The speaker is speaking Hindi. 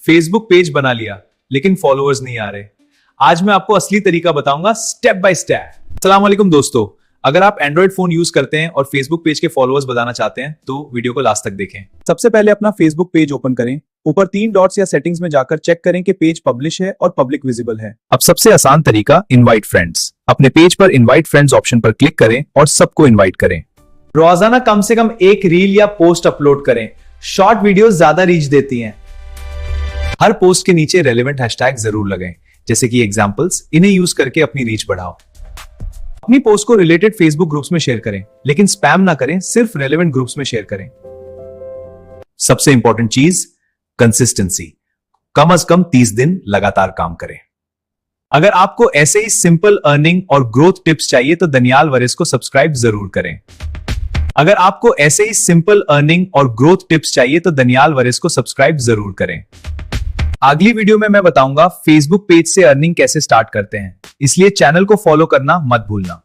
फेसबुक पेज बना लिया लेकिन फॉलोअर्स नहीं आ रहे। आज मैं आपको असली तरीका बताऊंगा स्टेप बाय स्टेप। अस्सलाम वालेकुम दोस्तों, अगर आप एंड्रॉइड फोन यूज करते हैं और फेसबुक पेज के फॉलोअर्स बढ़ाना चाहते हैं तो वीडियो को लास्ट तक देखें। सबसे पहले अपना फेसबुक पेज ओपन करें। ऊपर 3 डॉट्स या सेटिंग्स में जाकर चेक करें कि पेज पब्लिश है और पब्लिक विजिबल है। अब सबसे आसान तरीका इनवाइट फ्रेंड्स। अपने पेज पर इनवाइट फ्रेंड्स ऑप्शन पर क्लिक करें और सबको इनवाइट करें। रोजाना कम से कम एक रील या पोस्ट अपलोड करें। शॉर्ट वीडियोस ज्यादा रीच देती हैं। हर पोस्ट के नीचे रेलेवेंट हैशटैग जरूर लगाएं, जैसे कि एग्जांपल्स। इन्हें यूज करके अपनी रीच बढ़ाओ। अपनी पोस्ट को रिलेटेड फेसबुक ग्रुप्स में शेयर करें, लेकिन स्पैम ना करें, सिर्फ रेलेवेंट ग्रुप्स में शेयर करें। सबसे इंपॉर्टेंट चीज कंसिस्टेंसी। कम से कम 30 दिन लगातार काम करें। अगर आपको ऐसे ही सिंपल अर्निंग और ग्रोथ टिप्स चाहिए तो दनियाल वरिस को सब्सक्राइब जरूर करें। अगर आपको ऐसे ही सिंपल अर्निंग और ग्रोथ टिप्स चाहिए तो दनियाल वरिस को सब्सक्राइब जरूर करें। अगली वीडियो में मैं बताऊंगा फेसबुक पेज से अर्निंग कैसे स्टार्ट करते हैं, इसलिए चैनल को फॉलो करना मत भूलना।